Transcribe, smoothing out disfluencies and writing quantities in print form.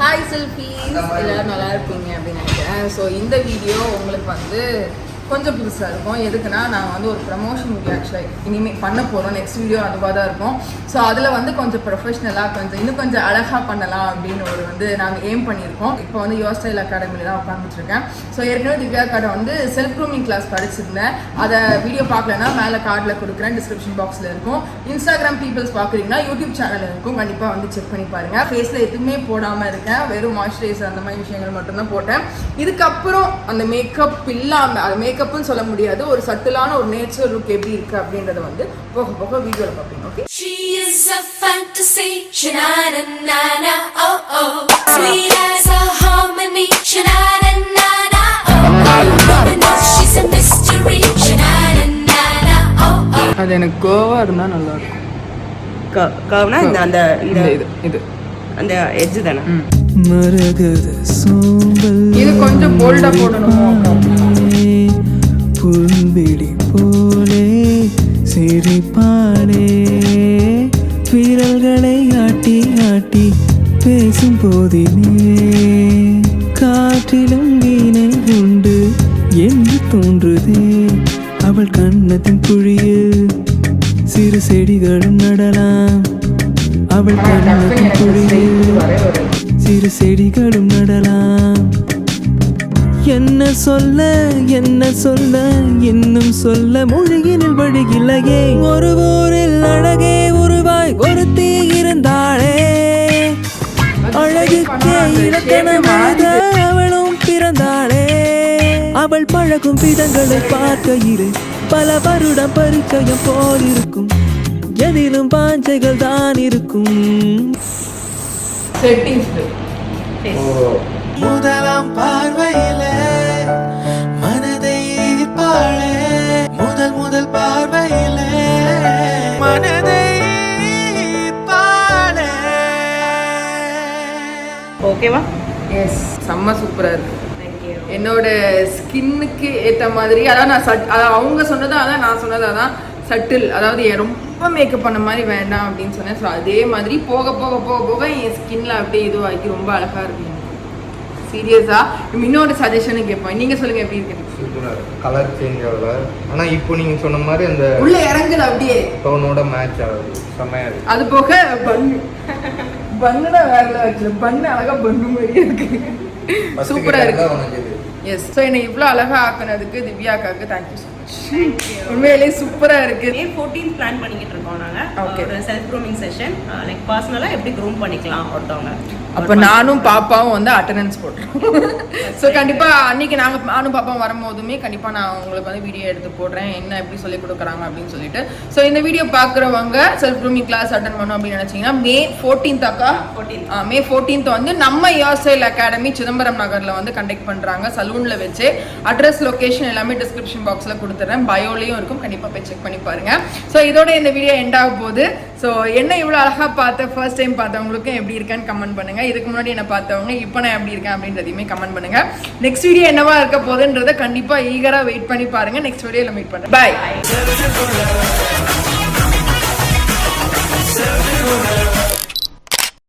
Hi selfies, எல்லோரும் நல்லா இருப்பீங்க அப்படின்னு நினைக்கிறேன். ஸோ இந்த வீடியோ உங்களுக்கு வந்து கொஞ்சம் புதுசாக இருக்கும். எதுக்குன்னா நாங்கள் வந்து ஒரு ப்ரமோஷன் வீடியோ ஆக்சுவலாக இனிமேல் பண்ண போகிறோம். நெக்ஸ்ட் வீடியோ அதுவாக தான் இருக்கும். ஸோ அதில் வந்து கொஞ்சம் ப்ரொஃபஷ்னலாக இன்னும் கொஞ்சம் அழகாக பண்ணலாம் அப்படின்னு ஒரு வந்து நாங்கள் எய்ம் பண்ணியிருக்கோம். இப்போ வந்து யுவர் ஸ்டைல் அகாடமியில் தான் உட்காந்துட்ருக்கேன். ஸோ ஏற்கனவே திவ்யா கார்டை வந்து செல்ஃப் க்ரூமிங் கிளாஸ் படிச்சிருந்தேன். அதை வீடியோ பார்க்கலன்னா மேலே கார்டில் கொடுக்குறேன், டிஸ்கிரிப்ஷன் பாக்ஸில் இருக்கும். இன்ஸ்டாகிராம் பீப்புள்ஸ் பார்க்குறீங்கன்னா யூடியூப் சேனல் இருக்கும், கண்டிப்பாக வந்து செக் பண்ணி பாருங்கள். ஃபேஸில் எதுவுமே போடாமல் இருக்கேன், வெறும் மாய்ஸ்சரைசர் அந்த மாதிரி விஷயங்கள் மட்டும்தான் போட்டேன். இதுக்கப்புறம் அந்த மேக்கப் இல்லாமல், அது மேக்கப்னு சொல்ல முடியாது, ஒரு சட்டிலான ஒரு நேச்சர் லுக் எப்படி இருக்கு அப்படின்றத வந்து போக போக வீடியோல பாப்பீங்க. Okay. She is a fantasy, sha-na-na-na, oh oh, sweet as a harmony, sha-na-na-na, oh oh, she's a mystery, sha-na-na-na, oh oh. அது எனக்கு கோவா இருந்தா நல்லா இருக்கும். கோவனா அந்த இது அந்த எட்ஜ் தானே. இது கொஞ்சம் போல்டா போடணுமோ? புல்வெளி போலே சிரிப்பாளே, விரல்களை ஆட்டி ஆட்டி பேசும் போதிலே காற்றிலும் வீணை உண்டு என்று தோன்றுதே. அவள் கண்ணத்தின் குழியில் சிறு செடிகளும் நடலாம். அவள் கண்ணத்தின் குழியில் சிறு செடிகளும் நடலாம். என்ன சொல்ல இன்னும் சொல்ல மொழியினில் வழியில்லையே. ஒரு ஊரில் அழகே உருவாய் ஒருத்தி இருந்தாளே, அழகுக்கே இலக்கணமாக அவளும் பிறந்தாளே. அவள் பழகும் விதங்களை பார்க்கையிலே பல வருடம் பரிச்சயம் போல் இருக்கும், எதிலும் பாஞ்சைகள் தான் இருக்கும். முதலாம் பார்வையிலே மனதை ஈர்ப்பாளே, முதல் பார்வையிலே மனதை ஈர்ப்பாளே. ஓகேவா? எஸ், செம்ம சூப்பராக இருக்கு. என்னோட ஸ்கின்னுக்கு ஏற்ற மாதிரி, அதான் நான் அவங்க சொன்னதா அதான் நான் சொன்னதா தான் சட்டில், அதாவது ரொம்ப மேக்கப் பண்ண மாதிரி வேண்டாம் அப்படின்னு சொன்னேன். ஸோ அதே மாதிரி போக போக போக போக என் ஸ்கின்ல அப்படியே இதுவாகி ரொம்ப அழகாக இருக்கு. சீரியஸா இன்னொரு சஜஷனும் கேட்போம், நீங்க சொல்லுங்க எப்படி இருக்கு? கலர் சேஞ்ச் ஆகல, ஆனா இப்போ நீங்க சொன்ன மாதிரி அந்த உள்ள இறங்குது அப்படியே டோனோட மேட்ச் ஆகுது, செமையா இருக்கு. அது போக பண்ணுனா வேற லெவல், பண்ணு அழகா பண்ணு மாதிரி இருக்கு, சூப்பரா இருக்கு. எஸ், ஸோ என்னை இவ்வளோ அழகா ஆக்குனதுக்கு திவ்யாக்காக்கு தேங்க்யூ ஸோ மச். உண்மையிலே சூப்பரா இருக்கு. May 14 பிளான் பண்ணிக்கிட்டு இருக்கோம் நாங்க. ஒரு செல்ஃப் க்ரூமிங் செஷன், லைக் பர்சனலா எப்படி க்ரூம் பண்ணிக்கலாம் ஒருத்தவங்க. அப்போ நானும் பாப்பாவும் வந்து அட்டெண்டன்ஸ் போட்டுருவோம். ஸோ கண்டிப்பாக அன்றைக்கி நானும் பாப்பாவும் வரும்போதுமே கண்டிப்பாக நான் உங்களுக்கு வந்து வீடியோ எடுத்து போடுறேன், என்ன எப்படி சொல்லி கொடுக்குறாங்க அப்படின்னு சொல்லிட்டு. ஸோ இந்த வீடியோ பார்க்குறவங்க செல்ஃப் க்ரூமிங் கிளாஸ் அட்டன் பண்ணோம் அப்படின்னு நினச்சிங்கன்னா May 14th May 14th வந்து நம்ம யுவர் ஸ்டைல் அகாடமி சிதம்பரம் நகரில் வந்து கண்டக்ட் பண்ணுறாங்க, சலூனில் வச்சு. அட்ரஸ் லொக்கேஷன் எல்லாமே டிஸ்கிரிப்ஷன் பாக்ஸில் கொடுத்துட்றேன், பயோலையும் இருக்கும், கண்டிப்பாக போய் செக் பண்ணி பாருங்கள். ஸோ இதோட இந்த வீடியோ எண்ட் ஆக போகுது. ஸோ என்ன இவ்வளோ அழகாக ஃபர்ஸ்ட் டைம் பார்த்தவங்களுக்கும் எப்படி இருக்கேன்னு கமெண்ட் பண்ணுங்கள். இதுக்கு முன்னாடி என்ன பார்த்தவங்க இப்போ நான் எப்படி இருக்கேன் அப்படின்றதையுமே கமெண்ட் பண்ணுங்க. நெக்ஸ்ட் வீடியோ என்னவா இருக்க போகுதுன்றதை கண்டிப்பா ஈகரா வெயிட் பண்ணி பாருங்க. நெக்ஸ்ட் வீடியோல மீட் பண்றேன். பை.